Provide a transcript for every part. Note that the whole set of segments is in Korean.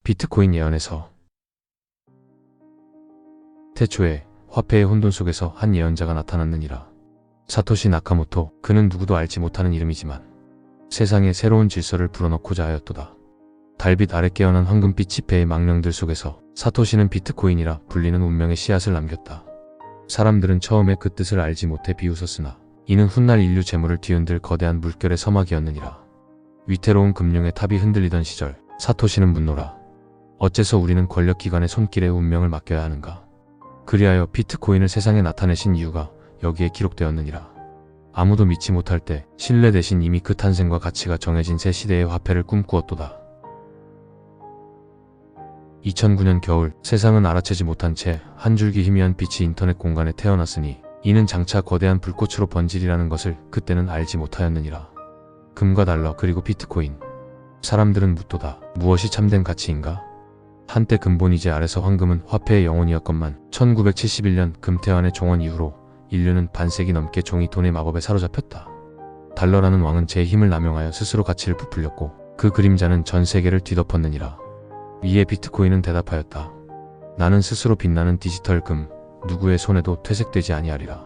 비트코인 예언에서 태초에 화폐의 혼돈 속에서 한 예언자가 나타났느니라. 사토시 나카모토, 그는 누구도 알지 못하는 이름이지만 세상에 새로운 질서를 불어넣고자 하였도다. 달빛 아래 깨어난 황금빛 지폐의 망령들 속에서 사토시는 비트코인이라 불리는 운명의 씨앗을 남겼다. 사람들은 처음에 그 뜻을 알지 못해 비웃었으나 이는 훗날 인류 재물을 뒤흔들 거대한 물결의 서막이었느니라. 위태로운 금융의 탑이 흔들리던 시절 사토시는 분노라. 어째서 우리는 권력기관의 손길에 운명을 맡겨야 하는가? 그리하여 비트코인을 세상에 나타내신 이유가 여기에 기록되었느니라. 아무도 믿지 못할 때 신뢰 대신 이미 그 탄생과 가치가 정해진 새 시대의 화폐를 꿈꾸었도다. 2009년 겨울, 세상은 알아채지 못한 채 한 줄기 희미한 빛이 인터넷 공간에 태어났으니 이는 장차 거대한 불꽃으로 번지리라는 것을 그때는 알지 못하였느니라. 금과 달러 그리고 비트코인. 사람들은 묻도다. 무엇이 참된 가치인가? 한때 금본위제 아래서 황금은 화폐의 영혼이었건만 1971년 금태환의 종언 이후로 인류는 반세기 넘게 종이 돈의 마법에 사로잡혔다. 달러라는 왕은 제 힘을 남용하여 스스로 가치를 부풀렸고 그 그림자는 전 세계를 뒤덮었느니라. 이에 비트코인은 대답하였다. 나는 스스로 빛나는 디지털 금, 누구의 손에도 퇴색되지 아니하리라.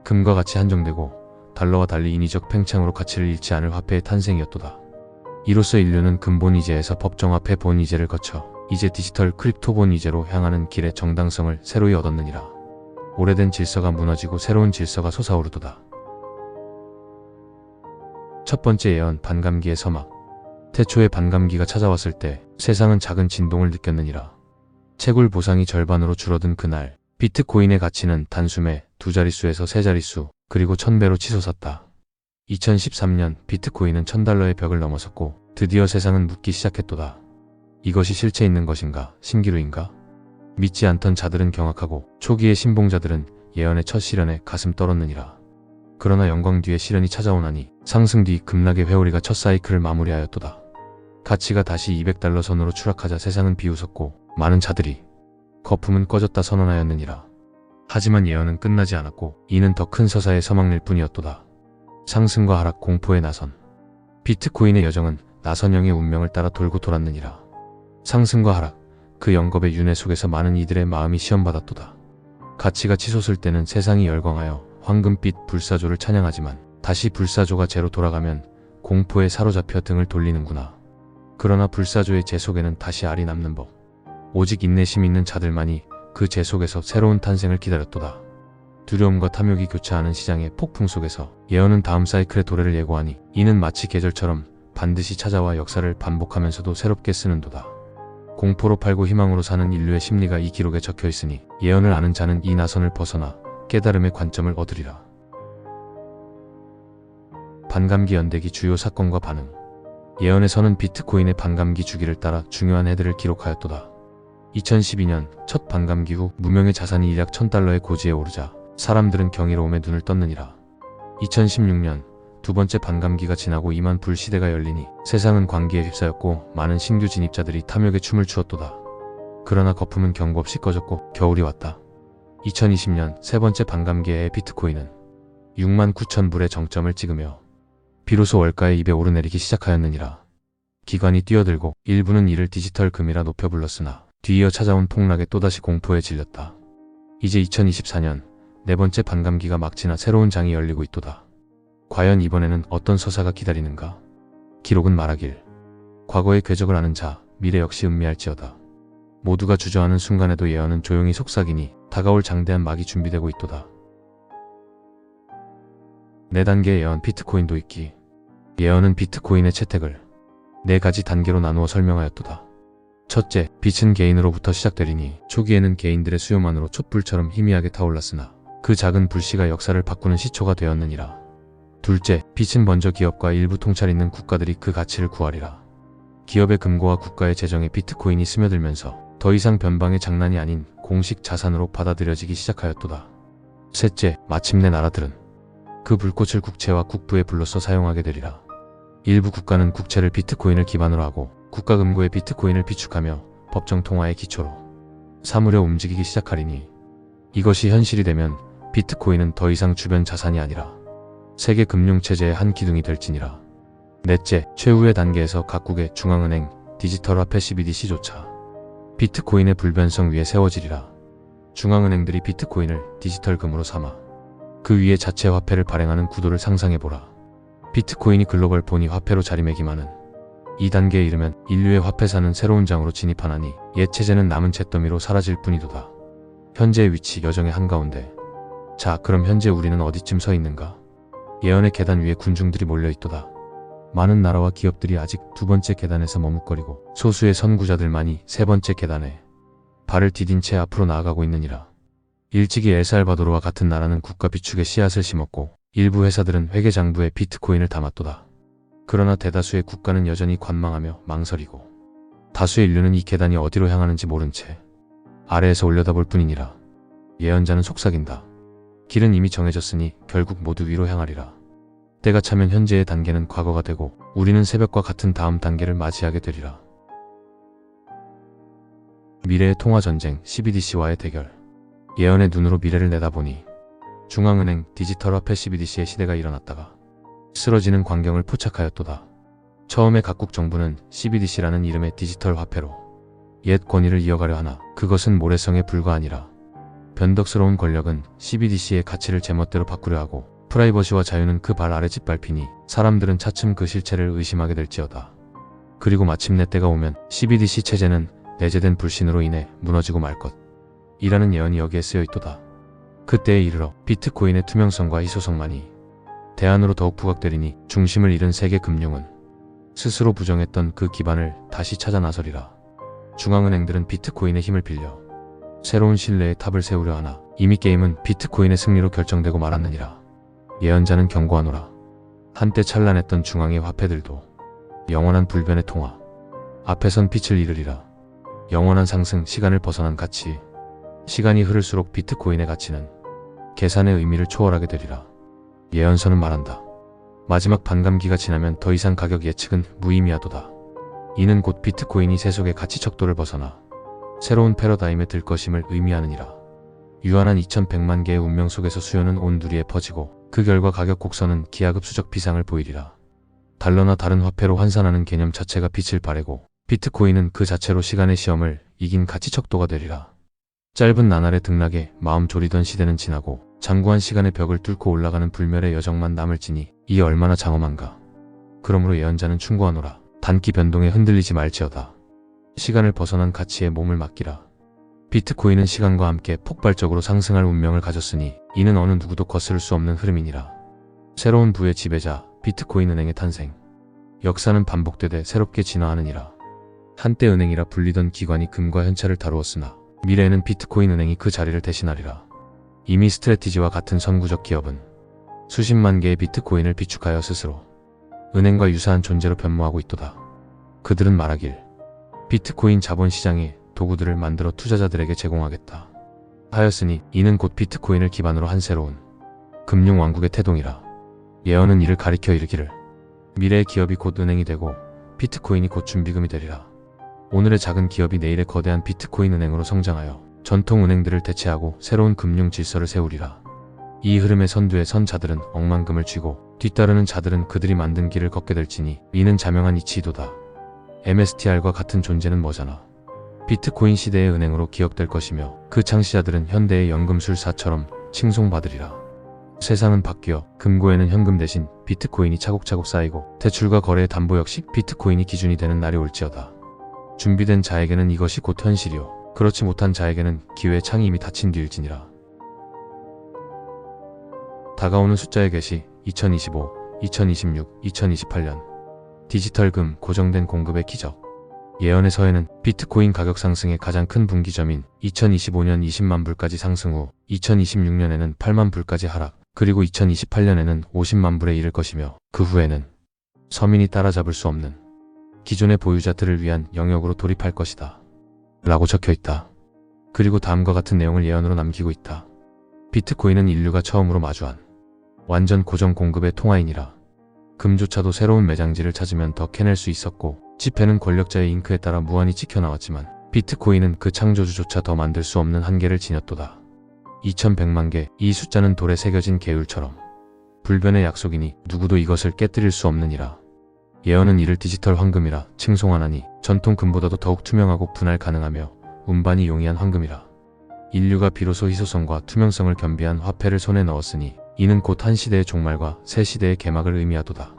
금과 같이 한정되고 달러와 달리 인위적 팽창으로 가치를 잃지 않을 화폐의 탄생이었도다. 이로써 인류는 금본위제에서 법정화폐 본위제를 거쳐 이제 디지털 크립토 본위제로 향하는 길의 정당성을 새로이 얻었느니라. 오래된 질서가 무너지고 새로운 질서가 솟아오르도다. 첫 번째 예언, 반감기의 서막. 태초에 반감기가 찾아왔을 때 세상은 작은 진동을 느꼈느니라. 채굴 보상이 절반으로 줄어든 그날, 비트코인의 가치는 단숨에 두 자릿수에서 세 자릿수, 그리고 1000배로 치솟았다. 2013년 비트코인은 $1000의 벽을 넘어섰고 드디어 세상은 묻기 시작했도다. 이것이 실체 있는 것인가, 신기루인가? 믿지 않던 자들은 경악하고 초기의 신봉자들은 예언의 첫 시련에 가슴 떨었느니라. 그러나 영광 뒤에 시련이 찾아오나니 상승 뒤 급락의 회오리가 첫 사이클을 마무리하였도다. 가치가 다시 $200 선으로 추락하자 세상은 비웃었고 많은 자들이 거품은 꺼졌다 선언하였느니라. 하지만 예언은 끝나지 않았고 이는 더 큰 서사의 서막일 뿐이었도다. 상승과 하락, 공포의 나선. 비트코인의 여정은 나선형의 운명을 따라 돌고 돌았느니라. 상승과 하락, 그 영겁의 윤회 속에서 많은 이들의 마음이 시험받았도다. 가치가 치솟을 때는 세상이 열광하여 황금빛 불사조를 찬양하지만 다시 불사조가 제로 돌아가면 공포에 사로잡혀 등을 돌리는구나. 그러나 불사조의 재 속에는 다시 알이 남는 법. 오직 인내심 있는 자들만이 그 재 속에서 새로운 탄생을 기다렸도다. 두려움과 탐욕이 교차하는 시장의 폭풍 속에서 예언은 다음 사이클의 도래를 예고하니 이는 마치 계절처럼 반드시 찾아와 역사를 반복하면서도 새롭게 쓰는도다. 공포로 팔고 희망으로 사는 인류의 심리가 이 기록에 적혀 있으니 예언을 아는 자는 이 나선을 벗어나 깨달음의 관점을 얻으리라. 반감기 연대기 주요 사건과 반응. 예언에서는 비트코인의 반감기 주기를 따라 중요한 해들을 기록하였도다. 2012년 첫 반감기 후 무명의 자산이 약 $1000의 고지에 오르자 사람들은 경이로움에 눈을 떴느니라. 2016년 두 번째 반감기가 지나고 2만 불 시대가 열리니 세상은 광기에 휩싸였고 많은 신규 진입자들이 탐욕에 춤을 추었도다. 그러나 거품은 경고 없이 꺼졌고 겨울이 왔다. 2020년 세 번째 반감기에 비트코인은 69,000불의 정점을 찍으며 비로소 월가의 입에 오르내리기 시작하였느니라. 기관이 뛰어들고 일부는 이를 디지털 금이라 높여 불렀으나 뒤이어 찾아온 폭락에 또다시 공포에 질렸다. 이제 2024년 네 번째 반감기가 막 지나 새로운 장이 열리고 있도다. 과연 이번에는 어떤 서사가 기다리는가? 기록은 말하길. 과거의 궤적을 아는 자, 미래 역시 음미할지어다. 모두가 주저하는 순간에도 예언은 조용히 속삭이니 다가올 장대한 막이 준비되고 있도다. 4단계의 예언, 비트코인도 있기. 예언은 비트코인의 채택을 4가지 단계로 나누어 설명하였도다. 첫째, 빛은 개인으로부터 시작되리니 초기에는 개인들의 수요만으로 촛불처럼 희미하게 타올랐으나 그 작은 불씨가 역사를 바꾸는 시초가 되었느니라. 둘째, 빛은 먼저 기업과 일부 통찰 있는 국가들이 그 가치를 구하리라. 기업의 금고와 국가의 재정에 비트코인이 스며들면서 더 이상 변방의 장난이 아닌 공식 자산으로 받아들여지기 시작하였도다. 셋째, 마침내 나라들은 그 불꽃을 국채와 국부에 불로써 사용하게 되리라. 일부 국가는 국채를 비트코인을 기반으로 하고 국가 금고에 비트코인을 비축하며 법정 통화의 기초로 삼으려 움직이기 시작하리니 이것이 현실이 되면 비트코인은 더 이상 주변 자산이 아니라 세계 금융체제의 한 기둥이 될지니라. 넷째, 최후의 단계에서 각국의 중앙은행, 디지털 화폐 CBDC조차 비트코인의 불변성 위에 세워지리라. 중앙은행들이 비트코인을 디지털 금으로 삼아 그 위에 자체 화폐를 발행하는 구도를 상상해보라. 비트코인이 글로벌 본위 화폐로 자리매김하는 이 단계에 이르면 인류의 화폐사는 새로운 장으로 진입하나니 옛 체제는 남은 잿더미로 사라질 뿐이도다. 현재의 위치 여정의 한가운데. 자, 그럼 현재 우리는 어디쯤 서 있는가? 예언의 계단 위에 군중들이 몰려있도다. 많은 나라와 기업들이 아직 두 번째 계단에서 머뭇거리고 소수의 선구자들만이 세 번째 계단에 발을 디딘 채 앞으로 나아가고 있느니라. 일찍이 엘살바도르와 같은 나라는 국가 비축의 씨앗을 심었고 일부 회사들은 회계장부에 비트코인을 담았도다. 그러나 대다수의 국가는 여전히 관망하며 망설이고 다수의 인류는 이 계단이 어디로 향하는지 모른 채 아래에서 올려다볼 뿐이니라. 예언자는 속삭인다. 길은 이미 정해졌으니 결국 모두 위로 향하리라. 때가 차면 현재의 단계는 과거가 되고 우리는 새벽과 같은 다음 단계를 맞이하게 되리라. 미래의 통화전쟁 CBDC와의 대결. 예언의 눈으로 미래를 내다보니 중앙은행 디지털 화폐 CBDC의 시대가 일어났다가 쓰러지는 광경을 포착하였도다. 처음에 각국 정부는 CBDC라는 이름의 디지털 화폐로 옛 권위를 이어가려 하나 그것은 모래성에 불과하니라. 변덕스러운 권력은 CBDC의 가치를 제멋대로 바꾸려 하고 프라이버시와 자유는 그 발 아래 짓밟히니 사람들은 차츰 그 실체를 의심하게 될지어다. 그리고 마침내 때가 오면 CBDC 체제는 내재된 불신으로 인해 무너지고 말 것 이라는 예언이 여기에 쓰여있도다. 그때에 이르러 비트코인의 투명성과 희소성만이 대안으로 더욱 부각되리니 중심을 잃은 세계 금융은 스스로 부정했던 그 기반을 다시 찾아 나서리라. 중앙은행들은 비트코인의 힘을 빌려 새로운 신뢰의 탑을 세우려 하나 이미 게임은 비트코인의 승리로 결정되고 말았느니라. 예언자는 경고하노라. 한때 찬란했던 중앙의 화폐들도 영원한 불변의 통화 앞에선 빛을 잃으리라. 영원한 상승, 시간을 벗어난 가치. 시간이 흐를수록 비트코인의 가치는 계산의 의미를 초월하게 되리라. 예언서는 말한다. 마지막 반감기가 지나면 더 이상 가격 예측은 무의미하도다. 이는 곧 비트코인이 세속의 가치 척도를 벗어나 새로운 패러다임에 들 것임을 의미하느니라. 유한한 2100만 개의 운명 속에서 수요는 온 누리에 퍼지고 그 결과 가격 곡선은 기하급수적 비상을 보이리라. 달러나 다른 화폐로 환산하는 개념 자체가 빛을 발하고 비트코인은 그 자체로 시간의 시험을 이긴 가치 척도가 되리라. 짧은 나날의 등락에 마음 졸이던 시대는 지나고 장구한 시간의 벽을 뚫고 올라가는 불멸의 여정만 남을지니 이에 얼마나 장엄한가. 그러므로 예언자는 충고하노라. 단기 변동에 흔들리지 말지어다. 시간을 벗어난 가치에 몸을 맡기라. 비트코인은 시간과 함께 폭발적으로 상승할 운명을 가졌으니 이는 어느 누구도 거스를 수 없는 흐름이니라. 새로운 부의 지배자 비트코인 은행의 탄생. 역사는 반복되되 새롭게 진화하느니라. 한때 은행이라 불리던 기관이 금과 현찰을 다루었으나 미래에는 비트코인 은행이 그 자리를 대신하리라. 이미 스트레티지와 같은 선구적 기업은 수십만 개의 비트코인을 비축하여 스스로 은행과 유사한 존재로 변모하고 있도다. 그들은 말하길 비트코인 자본시장에 도구들을 만들어 투자자들에게 제공하겠다 하였으니 이는 곧 비트코인을 기반으로 한 새로운 금융왕국의 태동이라. 예언은 이를 가리켜 이르기를 미래의 기업이 곧 은행이 되고 비트코인이 곧 준비금이 되리라. 오늘의 작은 기업이 내일의 거대한 비트코인 은행으로 성장하여 전통 은행들을 대체하고 새로운 금융 질서를 세우리라. 이 흐름의 선두에 선 자들은 억만금을 쥐고 뒤따르는 자들은 그들이 만든 길을 걷게 될지니 이는 자명한 이치이도다. MSTR과 같은 존재는 뭐잖아. 비트코인 시대의 은행으로 기억될 것이며 그 창시자들은 현대의 연금술사처럼 칭송받으리라. 세상은 바뀌어 금고에는 현금 대신 비트코인이 차곡차곡 쌓이고 대출과 거래의 담보 역시 비트코인이 기준이 되는 날이 올지어다. 준비된 자에게는 이것이 곧 현실이요 그렇지 못한 자에게는 기회의 창이 이미 닫힌 뒤일지니라. 다가오는 숫자의 계시 2025, 2026, 2028년 디지털 금 고정된 공급의 기적. 예언의 서에는 비트코인 가격 상승의 가장 큰 분기점인 2025년 20만 불까지 상승 후 2026년에는 8만 불까지 하락, 그리고 2028년에는 50만 불에 이를 것이며 그 후에는 서민이 따라잡을 수 없는 기존의 보유자들을 위한 영역으로 돌입할 것이다 라고 적혀있다. 그리고 다음과 같은 내용을 예언으로 남기고 있다. 비트코인은 인류가 처음으로 마주한 완전 고정 공급의 통화이니라. 금조차도 새로운 매장지를 찾으면 더 캐낼 수 있었고 지폐는 권력자의 잉크에 따라 무한히 찍혀나왔지만 비트코인은 그 창조주조차 더 만들 수 없는 한계를 지녔도다. 2100만 개, 이 숫자는 돌에 새겨진 계율처럼 불변의 약속이니 누구도 이것을 깨뜨릴 수 없느니라. 예언은 이를 디지털 황금이라 칭송하나니 전통 금보다도 더욱 투명하고 분할 가능하며 운반이 용이한 황금이라. 인류가 비로소 희소성과 투명성을 겸비한 화폐를 손에 넣었으니 이는 곧 한 시대의 종말과 새 시대의 개막을 의미하도다.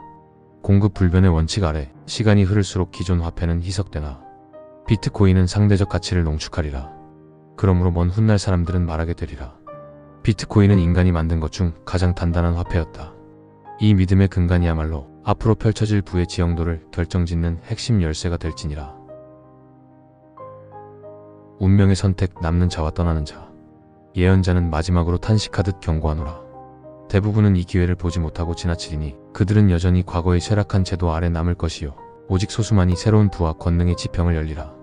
공급 불변의 원칙 아래 시간이 흐를수록 기존 화폐는 희석되나 비트코인은 상대적 가치를 농축하리라. 그러므로 먼 훗날 사람들은 말하게 되리라. 비트코인은 인간이 만든 것 중 가장 단단한 화폐였다. 이 믿음의 근간이야말로 앞으로 펼쳐질 부의 지형도를 결정짓는 핵심 열쇠가 될지니라. 운명의 선택, 남는 자와 떠나는 자. 예언자는 마지막으로 탄식하듯 경고하노라. 대부분은 이 기회를 보지 못하고 지나치리니 그들은 여전히 과거의 쇠락한 제도 아래 남을 것이요 오직 소수만이 새로운 부와 권능의 지평을 열리라.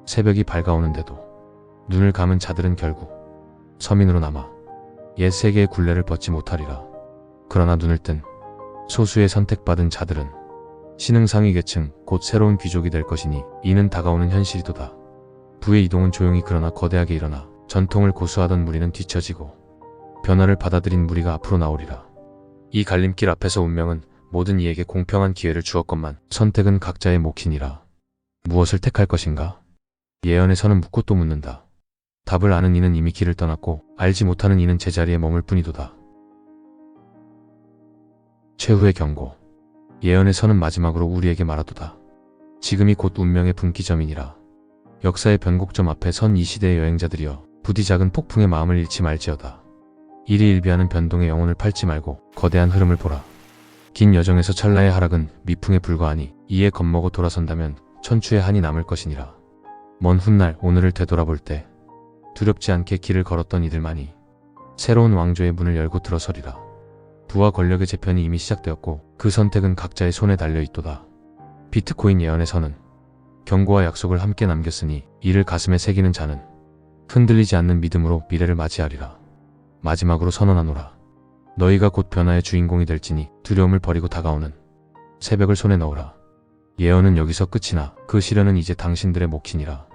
새벽이 밝아오는데도 눈을 감은 자들은 결국 서민으로 남아 옛 세계의 굴레를 벗지 못하리라. 그러나 눈을 뜬 소수의 선택받은 자들은 신흥상위 계층, 곧 새로운 귀족이 될 것이니 이는 다가오는 현실이도다. 부의 이동은 조용히 그러나 거대하게 일어나 전통을 고수하던 무리는 뒤처지고 변화를 받아들인 무리가 앞으로 나오리라. 이 갈림길 앞에서 운명은 모든 이에게 공평한 기회를 주었건만 선택은 각자의 몫이니라. 무엇을 택할 것인가? 예언의 선은 묻고 또 묻는다. 답을 아는 이는 이미 길을 떠났고 알지 못하는 이는 제자리에 머물 뿐이도다. 최후의 경고. 예언의 선은 마지막으로 우리에게 말하도다. 지금이 곧 운명의 분기점이니라. 역사의 변곡점 앞에 선 이 시대의 여행자들이여 부디 작은 폭풍의 마음을 잃지 말지어다. 일희일비하는 변동의 영혼을 팔지 말고 거대한 흐름을 보라. 긴 여정에서 찰나의 하락은 미풍에 불과하니 이에 겁먹어 돌아선다면 천추의 한이 남을 것이니라. 먼 훗날 오늘을 되돌아볼 때 두렵지 않게 길을 걸었던 이들만이 새로운 왕조의 문을 열고 들어서리라. 부와 권력의 재편이 이미 시작되었고 그 선택은 각자의 손에 달려있도다. 비트코인 예언의 선은 경고와 약속을 함께 남겼으니 이를 가슴에 새기는 자는 흔들리지 않는 믿음으로 미래를 맞이하리라. 마지막으로 선언하노라. 너희가 곧 변화의 주인공이 될지니 두려움을 버리고 다가오는 새벽을 손에 넣으라. 예언은 여기서 끝이나 그 시련은 이제 당신들의 몫이니라.